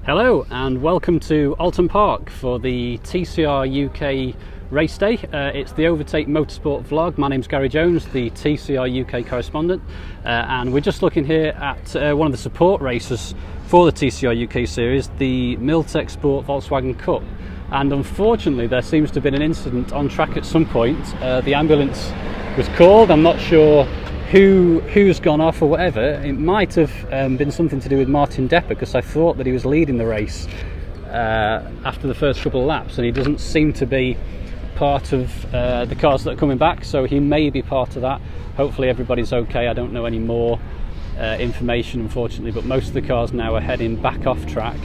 Hello and welcome to Oulton Park for the TCR UK race day. It's the Overtake Motorsport vlog. My name's Gary Jones, the TCR UK correspondent, and we're just looking here at one of the support races for the TCR UK series, the Miltech Sport Volkswagen Cup. And unfortunately there seems to have been an incident on track at some point. The ambulance was called. I'm not sure who's gone off or whatever. It might have been something to do with Martin Depper, because I thought that he was leading the race after the first couple of laps, and he doesn't seem to be part of the cars that are coming back, so he may be part of that. Hopefully everybody's okay. I don't know any more information, unfortunately, but most of the cars now are heading back off track.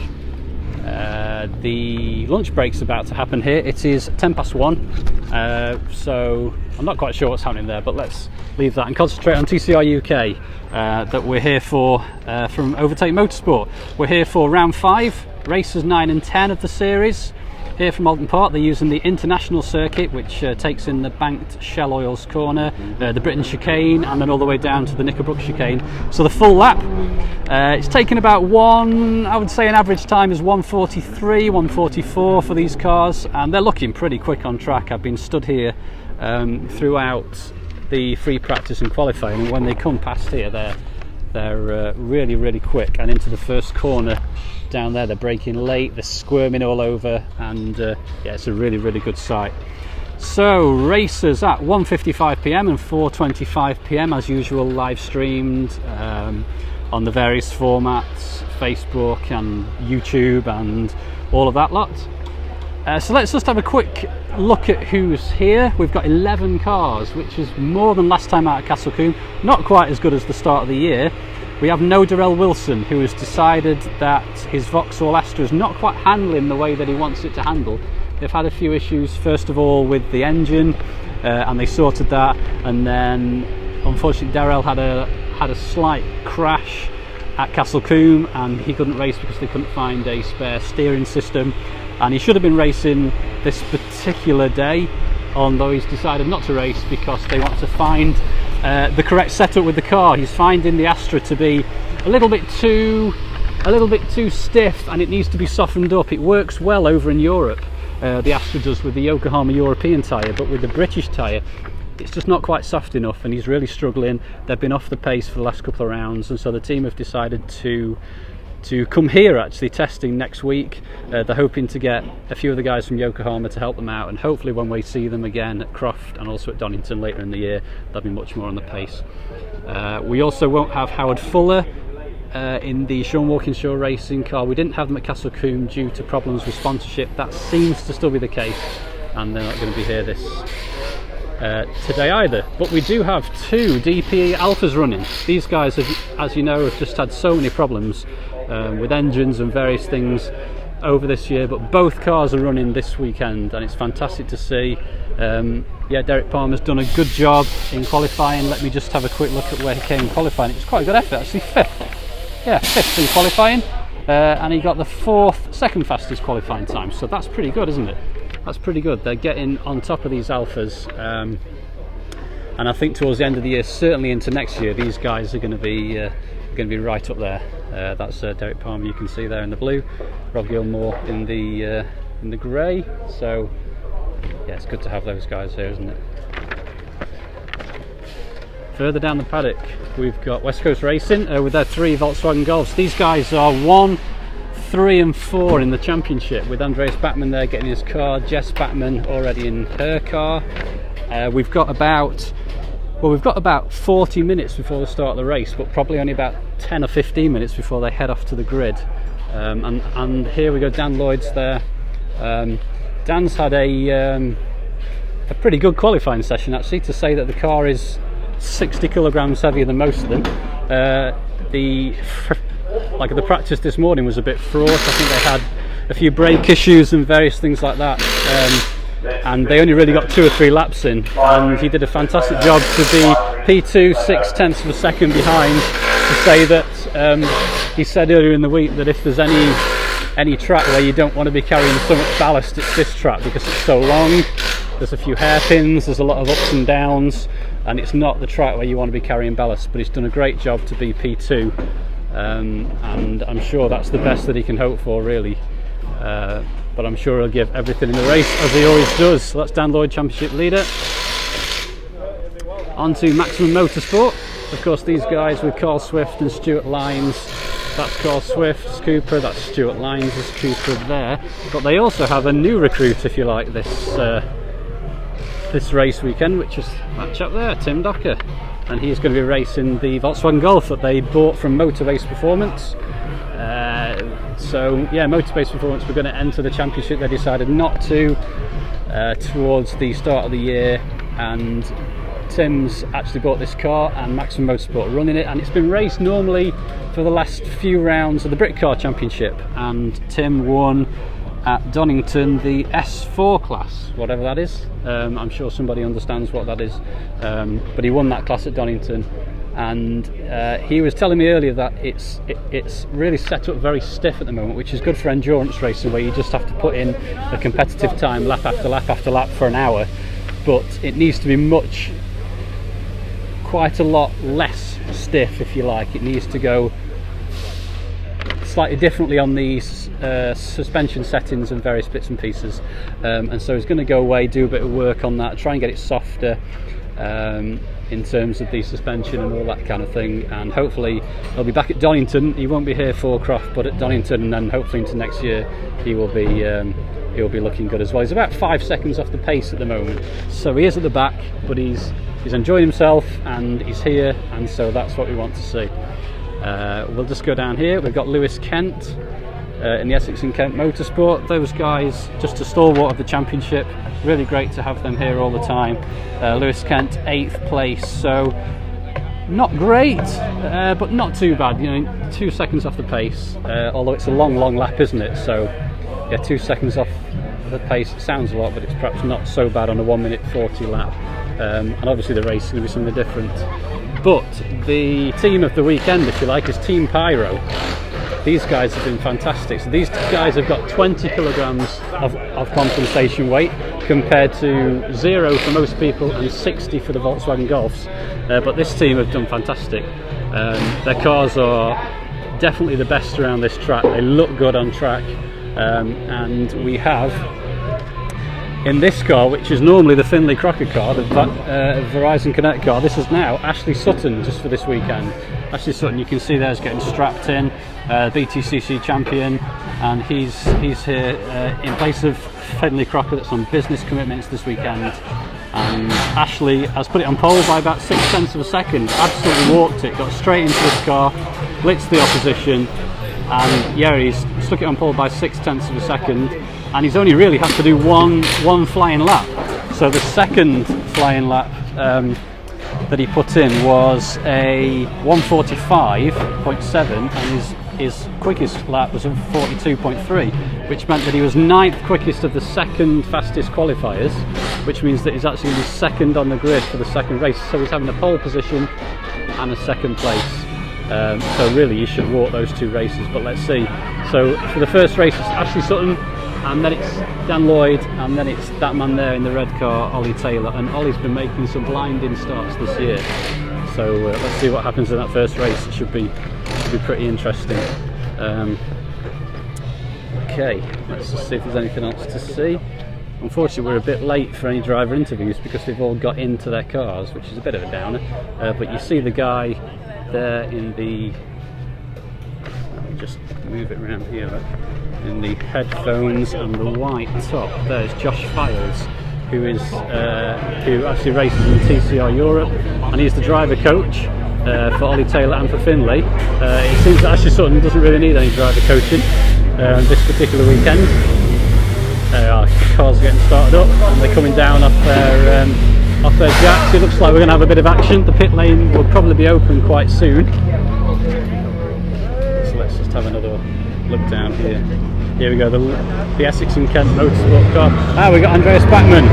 The lunch break's about to happen here. It is 1:10, so I'm not quite sure what's happening there, but let's leave that and concentrate on TCR UK that we're here for from Overtake Motorsport. We're here for round 5, races 9 and 10 of the series. Here from Oulton Park, they're using the international circuit, which takes in the banked Shell Oils corner, the Britain chicane, and then all the way down to the Knickerbrook chicane. So the full lap, it's taken about I would say an average time is 1:43, 1:44 for these cars, and they're looking pretty quick on track. I've been stood here throughout the free practice and qualifying, and when they come past here, they're really quick, and into the first corner down there they're braking late, they're squirming all over, and yeah, it's a really good sight. So races at 1:55 PM and 4:25 PM as usual, live streamed on the various formats, Facebook and YouTube and all of that lot. So let's just have a quick look at who's here. We've got 11 cars, which is more than last time out at Castlecombe. Not quite as good as the start of the year. We have no Darrell Wilson, who has decided that his Vauxhall Astra is not quite handling the way that he wants it to handle. They've had a few issues, first of all with the engine, and they sorted that, and then unfortunately Darrell had a slight crash at Castlecombe, and he couldn't race because they couldn't find a spare steering system, and he should have been racing this particular day, although he's decided not to race because they want to find the correct setup with the car. He's finding the Astra to be a little bit too stiff, and it needs to be softened up. It works well over in Europe, the Astra does, with the Yokohama European tyre, but with the British tyre it's just not quite soft enough, and he's really struggling. They've been off the pace for the last couple of rounds, and so the team have decided to come here actually testing next week. They're hoping to get a few of the guys from Yokohama to help them out, and hopefully when we see them again at Croft and also at Donington later in the year, they'll be much more on the pace. We also won't have Howard Fuller in the Sean Walkinshaw racing car. We didn't have them at Castlecombe due to problems with sponsorship. That seems to still be the case, and they're not going to be here today either. But we do have 2 DPE Alphas running. These guys, as you know, have just had so many problems with engines and various things over this year, but both cars are running this weekend, and it's fantastic to see. Yeah, Derek Palmer's done a good job in qualifying. Let me just have a quick look at where he came in qualifying. It was quite a good effort actually, 5th. Yeah, 5th in qualifying, and he got the second fastest qualifying time, so that's pretty good, isn't it? That's pretty good. They're getting on top of these Alphas, and I think towards the end of the year, certainly into next year, these guys are going to be right up there. That's Derek Palmer, you can see there in the blue, Rob Gilmore in the grey. So yeah, it's good to have those guys here, isn't it? Further down the paddock we've got West Coast Racing with their 3 Volkswagen Golfs. These guys are 1, 3 and 4 in the championship, with Andreas Bachmann there getting his car, Jess Bachmann already in her car. We've got about 40 minutes before the start of the race, but probably only about 10 or 15 minutes before they head off to the grid. And here we go, Dan Lloyd's there. Dan's had a pretty good qualifying session actually, to say that the car is 60 kilograms heavier than most of them. The practice this morning was a bit fraught. I think they had a few brake issues and various things like that. And they only really got 2 or 3 laps in, and he did a fantastic job to be P2 6/10 of a second behind, to say that he said earlier in the week that if there's any track where you don't want to be carrying so much ballast, it's this track, because it's so long, there's a few hairpins, there's a lot of ups and downs, and it's not the track where you want to be carrying ballast. But he's done a great job to be P2 and I'm sure that's the best that he can hope for, really. But I'm sure he'll give everything in the race, as he always does. So that's Dan Lloyd, Championship leader. On to Maximum Motorsport. Of course, these guys with Carl Swift and Stuart Lyons. That's Carl Swift's Cooper, that's Stuart Lyons' Cooper there. But they also have a new recruit, if you like, this race weekend, which is that chap there, Tim Docker. And he's going to be racing the Volkswagen Golf that they bought from Motorbase Performance. So yeah, Motorbase Performance were going to enter the championship. They decided not to towards the start of the year, and Tim's actually bought this car, and Maximum Motorsport are running it, and it's been raced normally for the last few rounds of the Brit Car Championship, and Tim won at Donington the S4 class, whatever that is. I'm sure somebody understands what that is, but he won that class at Donington. And he was telling me earlier that it's really set up very stiff at the moment, which is good for endurance racing, where you just have to put in a competitive time lap after lap after lap for an hour, but it needs to be quite a lot less stiff, if you like. It needs to go slightly differently on these suspension settings and various bits and pieces, and so he's going to go away, do a bit of work on that, try and get it softer in terms of the suspension and all that kind of thing, and hopefully he'll be back at Donington. He won't be here for Croft, but at Donington, and then hopefully into next year he'll be looking good as well. He's about 5 seconds off the pace at the moment, so he is at the back, but he's enjoying himself and he's here, and so that's what we want to see. We'll just go down here. We've got Lewis Kent in the Essex and Kent Motorsport. Those guys, just a stalwart of the championship. Really great to have them here all the time. Lewis Kent 8th place, so not great, but not too bad. 2 seconds off the pace, although it's a long lap, isn't it? So yeah, 2 seconds off the pace sounds a lot, but it's perhaps not so bad on a 1:40 lap. And obviously the race is going to be something different. But the team of the weekend, if you like, is Team Pyro. These guys have been fantastic. So these guys have got 20 kilograms of compensation weight, compared to 0 for most people and 60 for the Volkswagen Golfs. But this team have done fantastic. Their cars are definitely the best around this track. They look good on track. And we have, in this car, which is normally the Finlay Crocker car, the Verizon Connect car, this is now Ashley Sutton, just for this weekend. Ashley Sutton, you can see there, is getting strapped in, BTCC champion, and he's here in place of Finlay Crocker, that's on business commitments this weekend. And Ashley has put it on pole by about 0.6 of a second, absolutely walked it, got straight into this car, blitzed the opposition, and yeah, he's stuck it on pole by 0.6 of a second, and he's only really had to do one flying lap. So the second flying lap that he put in was a 1:45.7, and his quickest lap was a 42.3, which meant that he was 9th quickest of the second fastest qualifiers, which means that he's actually going to be second on the grid for the second race. So he's having a pole position and a second place. So really you should walk those 2 races, but let's see. So for the first race it's Ashley Sutton, and then it's Dan Lloyd, and then it's that man there in the red car, Ollie Taylor, and Ollie's been making some blinding starts this year. So let's see what happens in that first race. It should be pretty interesting. Okay, let's just see if there's anything else to see. Unfortunately, we're a bit late for any driver interviews because they've all got into their cars, which is a bit of a downer. But you see the guy there in the, let me just move it around here, look, in the headphones and the white top. There's Josh Files, who actually races in TCR Europe, and he's the driver coach for Ollie Taylor and for Finlay. It seems that Ashley Sutton doesn't really need any driver coaching this particular weekend. Our cars are getting started up and they're coming down off their jacks. It looks like we're going to have a bit of action. The pit lane will probably be open quite soon. So let's just have another look down here. Here we go, the Essex and Kent Motorsport car. We've got Andreas Bachmann.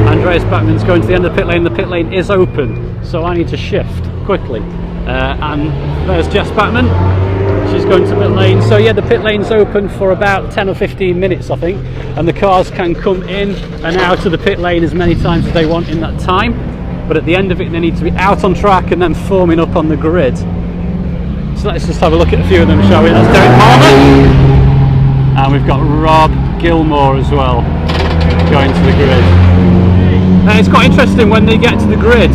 Andreas Bachmann's going to the end of the pit lane. The pit lane is open, so I need to shift quickly. And there's Jess Bachmann. She's going to pit lane. So yeah, the pit lane's open for about 10 or 15 minutes, I think, and the cars can come in and out of the pit lane as many times as they want in that time. But at the end of it, they need to be out on track and then forming up on the grid. So let's just have a look at a few of them, shall we? That's Derek Palmer, and we've got Rob Gilmore as well going to the grid. It's quite interesting when they get to the grid.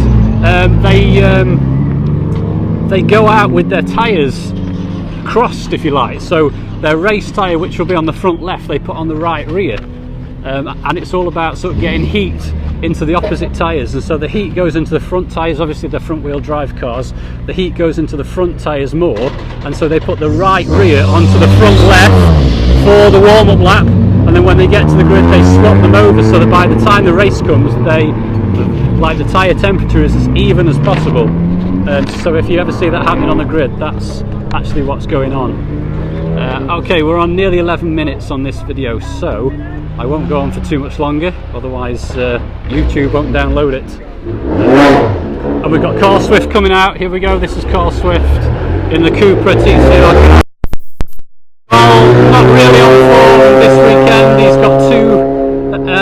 They go out with their tyres crossed, if you like. So their race tyre, which will be on the front left, they put on the right rear, and it's all about sort of getting heat into the opposite tyres, and so the heat goes into the front tyres. Obviously they're front wheel drive cars, the heat goes into the front tyres more, and so they put the right rear onto the front left for the warm-up lap, and then when they get to the grid they swap them over so that by the time the race comes, the tyre temperature is as even as possible. So if you ever see that happening on the grid, that's actually what's going on. Okay, we're on nearly 11 minutes on this video, so I won't go on for too much longer, otherwise YouTube won't download it. And we've got Carl Swift coming out. Here we go, this is Carl Swift in the Cupra TCR. Well, not really on form this weekend.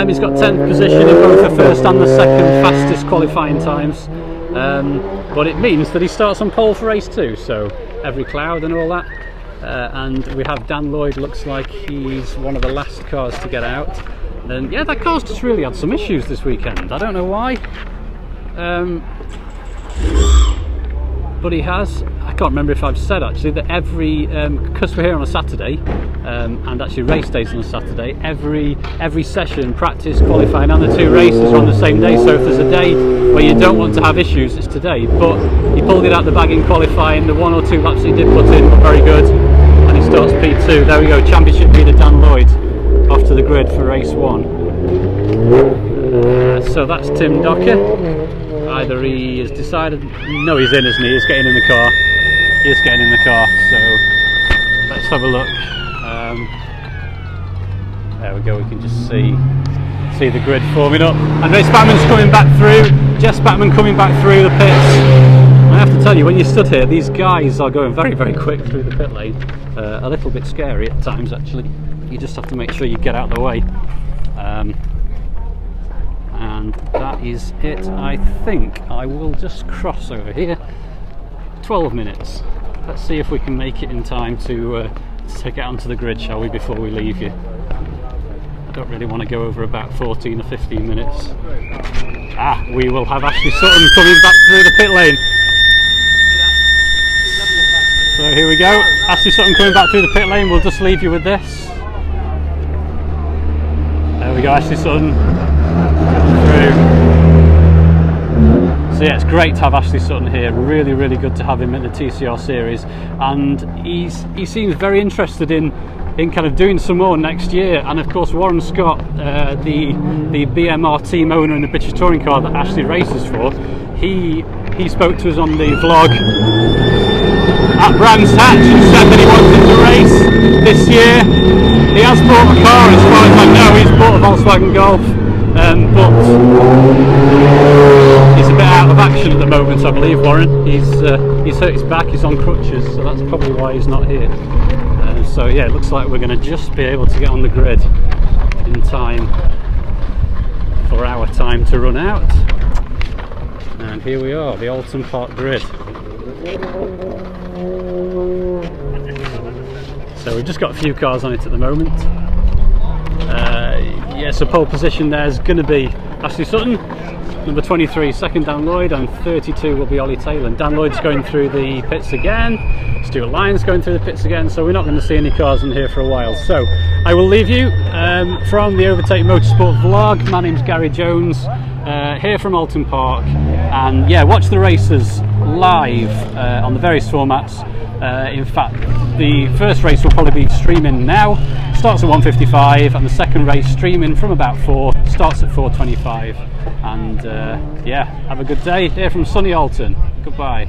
He's got 10th position in both the first and the second fastest qualifying times. But it means that he starts on pole for race 2, so every cloud and all that. And we have Dan Lloyd, looks like he's one of the last cars to get out. And yeah, that car's just really had some issues this weekend. I don't know why, but he has. I can't remember if I've said actually that every, because we're here on a Saturday, and actually race days on a Saturday, every session, practice, qualifying and the 2 races are on the same day. So if there's a day where you don't want to have issues, it's today. But he pulled it out the bag in qualifying. The 1 or 2 laps he did put in were very good, and he starts P2. There we go, championship leader Dan Lloyd off to the grid for race 1. So that's Tim Docker. Either he has decided, no, he's in, isn't he? He's getting in the car. He is getting in the car, so let's have a look. There we go, we can just see the grid forming up. Andreas Batman's coming back through, Jess Batman coming back through the pits. I have to tell you, when you stood here, these guys are going very, very quick through the pit lane. A little bit scary at times, actually. You just have to make sure you get out of the way. And that is it. I think I will just cross over here. 12 minutes. Let's see if we can make it in time to get onto the grid, shall we, before we leave you. I don't really want to go over about 14 or 15 minutes. We will have Ashley Sutton coming back through the pit lane. So here we go, Ashley Sutton coming back through the pit lane. We'll just leave you with this. There we go, Ashley Sutton through. So yeah, it's great to have Ashley Sutton here. Really, really good to have him in the TCR series, and he seems very interested in kind of doing some more next year. And of course Warren Scott, the BMR team owner in the British touring car that Ashley races for, he spoke to us on the vlog at Brands Hatch and said that he wanted to race this year. He has bought a car, as far as I know. He's bought a Volkswagen Golf, but he's a bit out of action at the moment, I believe, Warren. He's hurt his back, he's on crutches, so that's probably why he's not here. So yeah, it looks like we're going to just be able to get on the grid in time for our time to run out. And here we are, the Oulton Park grid. So we've just got a few cars on it at the moment. Yeah, so pole position there's going to be Ashley Sutton, number 23, second Dan Lloyd, and 32 will be Ollie Taylor. And Dan Lloyd's going through the pits again, Stuart Lyon's going through the pits again, so we're not going to see any cars in here for a while. So I will leave you from the Overtake Motorsport vlog. My name's Gary Jones, here from Oulton Park, and yeah, watch the races live on the various formats. In fact, the first race will probably be streaming now, starts at 1:55, and the second race streaming from about 4, starts at 4:25. And yeah, have a good day here from sunny Oulton. Goodbye.